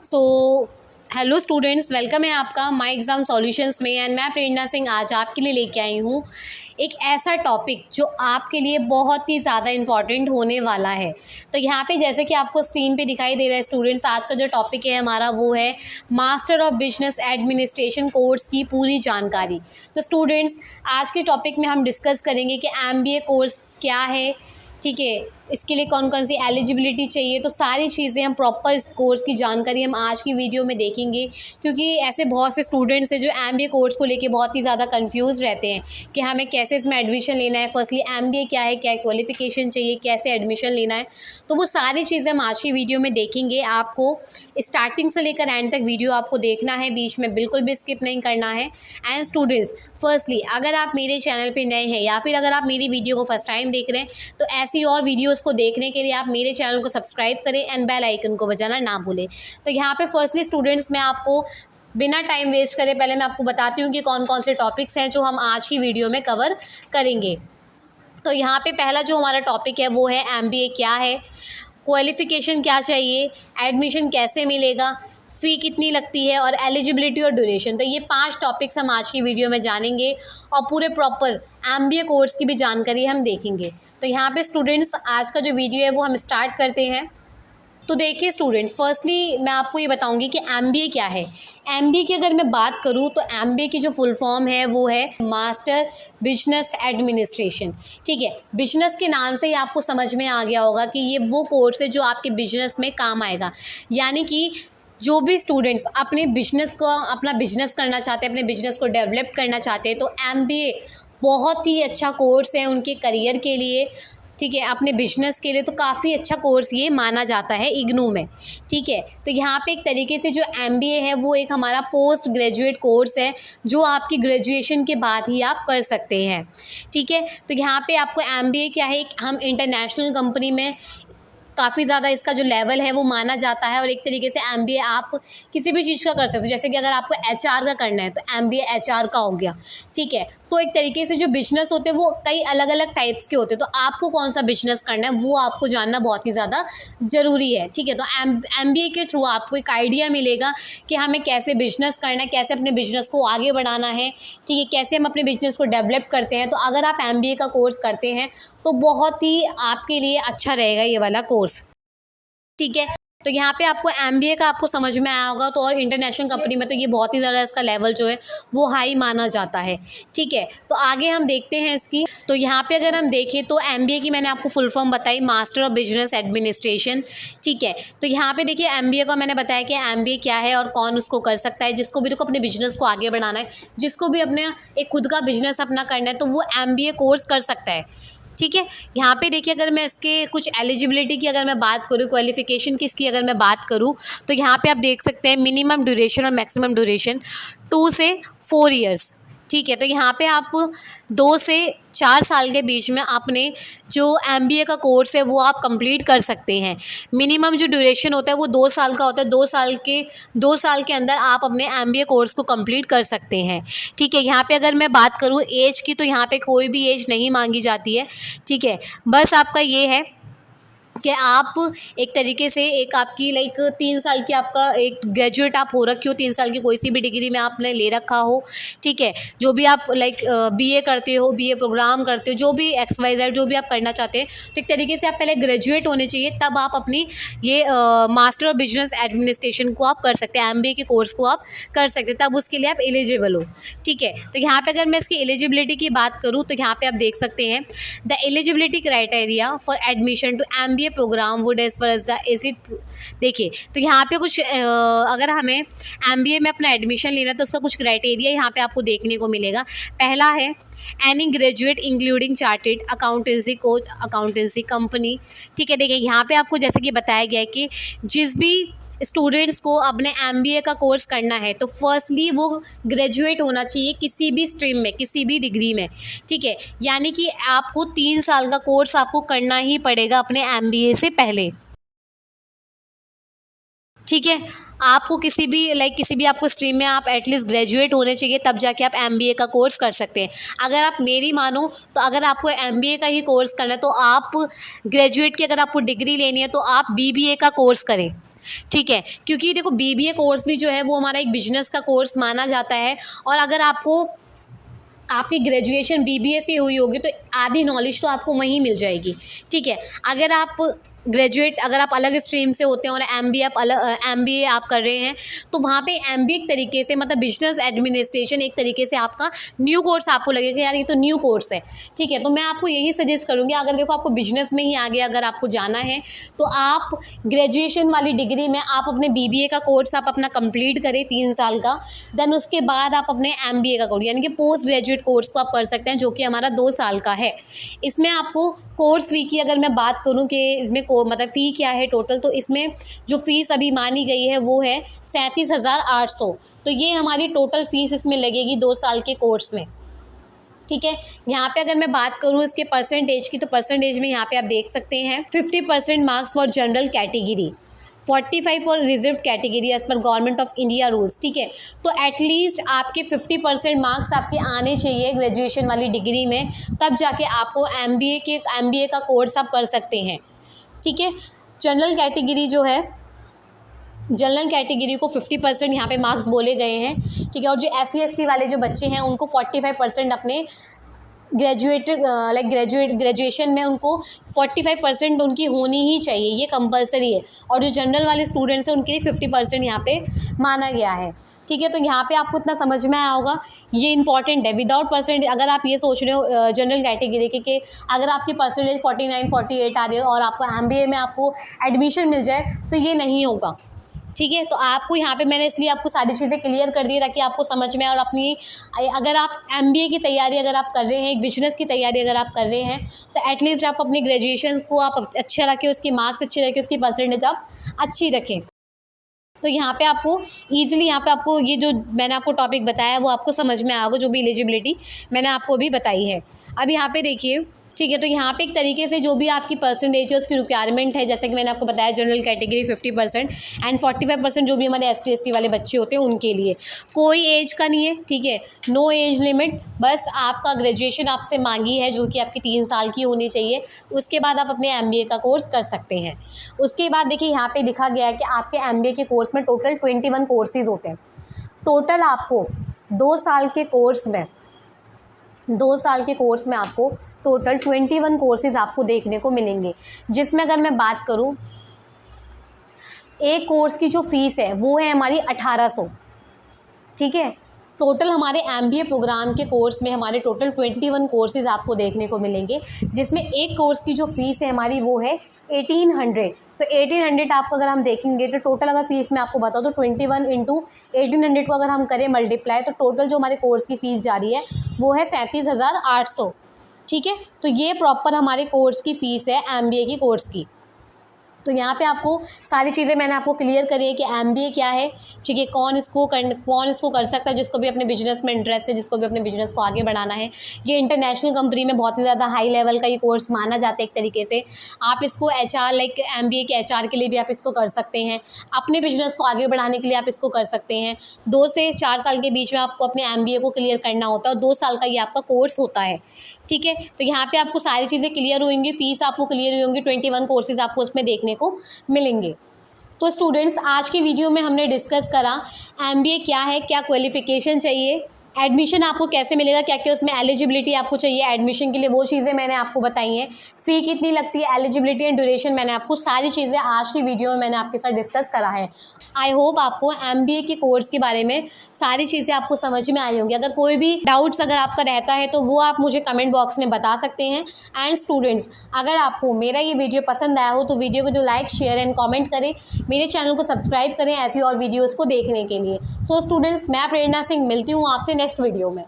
So hello students, welcome है आपका my exam solutions में। एंड मैं प्रेरणा सिंह आज आपके लिए लेके आई हूँ एक ऐसा टॉपिक जो आपके लिए बहुत ही ज़्यादा इम्पॉर्टेंट होने वाला है। तो यहाँ पे जैसे कि आपको स्क्रीन पे दिखाई दे रहा है स्टूडेंट्स, आज का जो टॉपिक है हमारा वो है master of business administration course की पूरी जानकारी। तो स्टूडेंट्स, आज के टॉपिक में हम डिस्कस करेंगे कि MBA कोर्स क्या है, ठीक है, इसके लिए कौन कौन सी एलिजिबिलिटी चाहिए। तो सारी चीज़ें हम प्रॉपर इस कोर्स की जानकारी हम आज की वीडियो में देखेंगे, क्योंकि ऐसे बहुत से स्टूडेंट्स हैं जो MBA कोर्स को लेके बहुत ही ज़्यादा कंफ्यूज रहते हैं कि हमें कैसे इसमें एडमिशन लेना है, फर्स्टली MBA क्या है, क्या क्वालिफ़िकेशन चाहिए, कैसे एडमिशन लेना है। तो वो सारी चीज़ें हम आज की वीडियो में देखेंगे। आपको स्टार्टिंग से लेकर एंड तक वीडियो आपको देखना है, बीच में बिल्कुल भी स्किप नहीं करना है। एंड स्टूडेंट्स, फर्स्टली अगर आप मेरे चैनल पे नए हैं या फिर अगर आप मेरी वीडियो को फर्स्ट टाइम देख रहे हैं, तो ऐसी और वीडियोस को देखने के लिए आप मेरे चैनल को सब्सक्राइब करें एंड बेल आइकन को बजाना ना भूलें। तो यहाँ पे फर्स्टली स्टूडेंट्स, मैं आपको बिना टाइम वेस्ट करे पहले मैं आपको बताती हूँ कि कौन कौन से टॉपिक्स हैं जो हम आज की वीडियो में कवर करेंगे। तो यहाँ पे पहला जो हमारा टॉपिक है वो है MBA क्या है, क्वालिफ़िकेशन क्या चाहिए, एडमिशन कैसे मिलेगा, फ़ी कितनी लगती है और एलिजिबिलिटी और ड्यूरेशन। तो ये 5 टॉपिक्स हम आज की वीडियो में जानेंगे और पूरे प्रॉपर MBA कोर्स की भी जानकारी हम देखेंगे। तो यहाँ पे स्टूडेंट्स, आज का जो वीडियो है वो हम स्टार्ट करते हैं। तो देखिए स्टूडेंट, फर्स्टली मैं आपको ये बताऊंगी कि MBA क्या है। MBA की अगर मैं बात करूँ तो MBA की जो फुल फॉर्म है वो है मास्टर बिजनेस एडमिनिस्ट्रेशन। ठीक है, बिजनेस के नाम से ही आपको समझ में आ गया होगा कि ये वो कोर्स है जो आपके बिजनेस में काम आएगा। यानी कि जो भी स्टूडेंट्स अपने बिजनेस को अपना बिजनेस करना चाहते हैं, अपने बिजनेस को डेवलप करना चाहते हैं, तो MBA बहुत ही अच्छा कोर्स है उनके करियर के लिए। ठीक है, अपने बिजनेस के लिए तो काफ़ी अच्छा कोर्स ये माना जाता है इग्नू में। ठीक है, तो यहाँ पे एक तरीके से जो MBA है वो एक हमारा पोस्ट ग्रेजुएट कोर्स है जो आपकी ग्रेजुएशन के बाद ही आप कर सकते हैं। ठीक है, तो यहाँ पे आपको MBA क्या है, हम इंटरनेशनल कंपनी में काफ़ी ज़्यादा इसका जो लेवल है वो माना जाता है। और एक तरीके से MBA आप किसी भी चीज़ का कर सकते हो, जैसे कि अगर आपको HR का करना है तो MBA HR का हो गया। ठीक है, तो एक तरीके से जो बिजनेस होते हैं वो कई अलग अलग टाइप्स के होते हैं, तो आपको कौन सा बिजनेस करना है वो आपको जानना बहुत ही ज़्यादा ज़रूरी है। ठीक है, तो MBA के थ्रू आपको एक आइडिया मिलेगा कि हमें कैसे बिजनेस करना है, कैसे अपने बिजनेस को आगे बढ़ाना है। ठीक है, कैसे हम अपने बिजनेस को डेवलप करते हैं। तो अगर आप MBA का कोर्स करते हैं तो बहुत ही आपके लिए अच्छा रहेगा ये वाला कोर्स। ठीक है, तो यहाँ पे आपको MBA का आपको समझ में आया होगा। तो और इंटरनेशनल कंपनी में तो ये बहुत ही ज़्यादा इसका लेवल जो है वो हाई माना जाता है। ठीक है, तो आगे हम देखते हैं इसकी। तो यहाँ पे अगर हम देखें तो MBA की मैंने आपको फुल फॉर्म बताई, मास्टर ऑफ बिजनेस एडमिनिस्ट्रेशन। ठीक है, तो यहाँ पे देखिए MBA का मैंने बताया कि MBA क्या है और कौन उसको कर सकता है। जिसको भी देखो अपने बिजनेस को आगे बढ़ाना है, जिसको भी अपने एक खुद का बिजनेस अपना करना है, तो वो MBA कोर्स कर सकता है। ठीक है, यहाँ पे देखिए अगर मैं इसके कुछ एलिजिबिलिटी की अगर मैं बात करूँ, क्वालिफ़िकेशन की इसकी अगर मैं बात करूँ, तो यहाँ पे आप देख सकते हैं मिनिमम ड्यूरेशन और मैक्सिमम ड्यूरेशन 2 से 4 ईयर्स। ठीक है, तो यहाँ पे आप 2 से 4 साल के बीच में अपने जो MBA का कोर्स है वो आप कंप्लीट कर सकते हैं। मिनिमम जो ड्यूरेशन होता है वो 2 साल का होता है। 2 साल के अंदर आप अपने MBA कोर्स को कंप्लीट कर सकते हैं। ठीक है, यहाँ पे अगर मैं बात करूँ एज की, तो यहाँ पे कोई भी एज नहीं मांगी जाती है। ठीक है, बस आपका ये है कि आप एक तरीके से एक आपकी 3 साल की आपका एक ग्रेजुएट आप हो रखे हो, 3 साल की कोई सी भी डिग्री में आपने ले रखा हो। ठीक है, जो भी आप BA करते हो, BA प्रोग्राम करते हो, जो भी XYZ जो भी आप करना चाहते हैं, तो एक तरीके से आप पहले ग्रेजुएट होने चाहिए, तब आप अपनी ये मास्टर ऑफ बिजनेस एडमिनिस्ट्रेशन को आप कर सकते हैं, MBA के कोर्स को आप कर सकते हैं, तब उसके लिए आप एलिजिबल हो। ठीक है, तो यहाँ पर अगर मैं इसकी एलिजिबिलिटी की बात करूँ तो यहाँ पर आप देख सकते हैं the eligibility criteria for admission to MBA programme would as per as the acid. देखिए, तो यहाँ पे कुछ अगर हमें MBA में अपना एडमिशन लेना है तो उसका कुछ क्राइटेरिया यहाँ पे आपको देखने को मिलेगा। पहला है any graduate including chartered accountancy coach accountancy company. ठीक है, देखिए यहाँ पे आपको जैसे कि बताया गया है कि जिस भी स्टूडेंट्स को अपने MBA का कोर्स करना है तो फर्स्टली वो ग्रेजुएट होना चाहिए किसी भी स्ट्रीम में, किसी भी डिग्री में। ठीक है, यानी कि आपको 3 साल का कोर्स आपको करना ही पड़ेगा अपने MBA से पहले। ठीक है, आपको किसी भी आपको स्ट्रीम में आप एटलीस्ट ग्रेजुएट होने चाहिए, तब जाके आप MBA का कोर्स कर सकते हैं। अगर आप मेरी मानो तो अगर आपको MBA का ही कोर्स करना है तो आप ग्रेजुएट की अगर आपको डिग्री लेनी है तो आप BBA का कोर्स करें। ठीक है, क्योंकि देखो बीबीए कोर्स भी जो है वो हमारा एक बिजनेस का कोर्स माना जाता है। और अगर आपकी ग्रेजुएशन बीबीए से हुई होगी तो आधी नॉलेज तो आपको वहीं मिल जाएगी। ठीक है, अगर आप अलग स्ट्रीम से होते हैं और एमबीए आप कर रहे हैं तो वहाँ पे एमबीए एक तरीके से मतलब बिजनेस एडमिनिस्ट्रेशन एक तरीके से आपका न्यू कोर्स आपको लगेगा यार ये तो न्यू कोर्स है। ठीक है, तो मैं आपको यही सजेस्ट करूँगी, अगर देखो आपको बिजनेस में ही आगे अगर आपको जाना है तो आप ग्रेजुएशन वाली डिग्री में आप अपने बीबीए का कोर्स आप अपना कंप्लीट करें 3 साल का। देन उसके बाद आप अपने एमबीए का कोर्स यानी कि पोस्ट ग्रेजुएट कोर्स को आप कर सकते हैं, जो कि हमारा 2 साल का है। इसमें आपको कोर्स फ़ी की अगर मैं बात करूँ कि इसमें मतलब फ़ी क्या है टोटल, तो इसमें जो फ़ीस अभी मानी गई है वो है 37,800। तो ये हमारी टोटल फ़ीस इसमें लगेगी 2 साल के कोर्स में। ठीक है, यहाँ पे अगर मैं बात करूँ इसके परसेंटेज की, तो परसेंटेज में यहाँ पे आप देख सकते हैं 50% marks for general category, 45 for reserve category as per government of India rules. ठीक है, तो एटलीस्ट आपके 50% मार्क्स आपके आने चाहिए ग्रेजुएशन वाली डिग्री में, तब जाके आपको एमबीए का कोर्स आप कर सकते हैं। ठीक है, जनरल कैटेगरी को 50% यहाँ पे मार्क्स बोले गए हैं। ठीक है, और जो SC ST वाले जो बच्चे हैं उनको 45% अपने ग्रेजुएशन में उनको 45% उनकी होनी ही चाहिए, ये कंपलसरी है। और जो जनरल वाले स्टूडेंट्स हैं उनके लिए 50% यहाँ पे माना गया है। ठीक है, तो यहाँ पे आपको इतना समझ में आया होगा, ये इंपॉर्टेंट है। विदाउट परसेंटेज अगर आप ये सोच रहे हो जनरल कैटेगरी के अगर आपकी परसेंटेज 49 48 आ रही है और आपको एमबीए में आपको एडमिशन मिल जाए तो ये नहीं होगा। ठीक है, तो आपको यहाँ पे मैंने इसलिए आपको सारी चीज़ें क्लियर कर दी ताकि आपको समझ में आए। और अपनी अगर आप एमबीए की तैयारी अगर आप कर रहे हैं, एक बिजनेस की तैयारी अगर आप कर रहे हैं, तो एटलीस्ट आप अपनी ग्रेजुएशन को आप अच्छा रखें, उसके मार्क्स अच्छे रखें, उसकी परसेंटेज आप अच्छी रखें। तो यहाँ पे आपको ईजिली यहाँ पे आपको ये जो मैंने आपको टॉपिक बताया वो आपको समझ में आएगा, जो भी एलिजिबिलिटी मैंने आपको अभी बताई है। अब यहाँ पे देखिए, ठीक है, तो यहाँ पे एक तरीके से जो भी आपकी परसेंटेज है उसकी रिक्वायरमेंट है, जैसे कि मैंने आपको बताया जनरल कैटेगरी 50% एंड 45% जो भी हमारे ST ST वाले बच्चे होते हैं उनके लिए कोई एज का नहीं है। ठीक है, नो एज लिमिट, बस आपका ग्रेजुएशन आपसे मांगी है जो कि आपकी 3 साल की होनी चाहिए। उसके बाद आप अपने एमबीए का कोर्स कर सकते हैं। उसके बाद देखिए यहाँ पर लिखा गया है कि आपके एमबीए के कोर्स में टोटल 21 कोर्सेज़ होते हैं। टोटल आपको 2 साल के कोर्स में आपको टोटल 21 कोर्सेज़ आपको देखने को मिलेंगे, जिसमें अगर मैं बात करूं एक कोर्स की जो फ़ीस है वो है हमारी 1800। ठीक है, टोटल हमारे एमबीए प्रोग्राम के कोर्स में हमारे टोटल 21 कोर्सेज़ आपको देखने को मिलेंगे, जिसमें एक कोर्स की जो फ़ीस है हमारी वो है 1800। तो 1800 आपको अगर हम देखेंगे तो टोटल अगर फ़ीस मैं आपको बताऊँ तो 21 इंटू 1800 को अगर हम करें मल्टीप्लाई तो टोटल जो हमारे कोर्स की फ़ीस जा रही है वो है 37,800। ठीक है, तो ये प्रॉपर हमारे कोर्स की फ़ीस है एमबीए की कोर्स की। तो यहाँ पे आपको सारी चीज़ें मैंने आपको क्लियर करी है कि एमबीए क्या है। ठीक है, कौन इसको कर सकता है, जिसको भी अपने बिजनेस में इंटरेस्ट है, जिसको भी अपने बिजनेस को आगे बढ़ाना है। ये इंटरनेशनल कंपनी में बहुत ही ज़्यादा हाई लेवल का ये कोर्स माना जाता है एक तरीके से। आप इसको HR लाइक एमबीए के HR के लिए भी आप इसको कर सकते हैं, अपने बिजनेस को आगे बढ़ाने के लिए आप इसको कर सकते हैं। 2 से 4 साल के बीच में आपको अपने एमबीए को क्लियर करना होता है और 2 साल का ये आपका कोर्स होता है। ठीक है, तो यहाँ पे आपको सारी चीज़ें क्लियर होंगी, फ़ीस आपको क्लियर हुई होंगी, 21 कोर्सेज़ आपको उसमें देखने को मिलेंगे। तो स्टूडेंट्स, आज की वीडियो में हमने डिस्कस करा एमबीए क्या है, क्या क्वालिफ़िकेशन चाहिए, एडमिशन आपको कैसे मिलेगा, क्या क्या उसमें एलिजिबिलिटी आपको चाहिए एडमिशन के लिए, वो चीज़ें मैंने आपको बताई हैं। फ़ी कितनी लगती है, एलिजिबिलिटी एंड ड्यूरेशन, मैंने आपको सारी चीज़ें आज की वीडियो में मैंने आपके साथ डिस्कस करा है। आई होप आपको एमबीए के कोर्स के बारे में सारी चीज़ें आपको समझ में आई होंगी। अगर कोई भी डाउट्स अगर आपका रहता है तो वो आप मुझे कमेंट बॉक्स में बता सकते हैं। एंड स्टूडेंट्स, अगर आपको मेरा ये वीडियो पसंद आया हो तो वीडियो को जो लाइक शेयर एंड कॉमेंट करें, मेरे चैनल को सब्सक्राइब करें ऐसी और वीडियोज़ को देखने के लिए। सो स्टूडेंट्स, मैं प्रेरणा सिंह मिलती हूँ आपसे नेक्स्ट वीडियो में।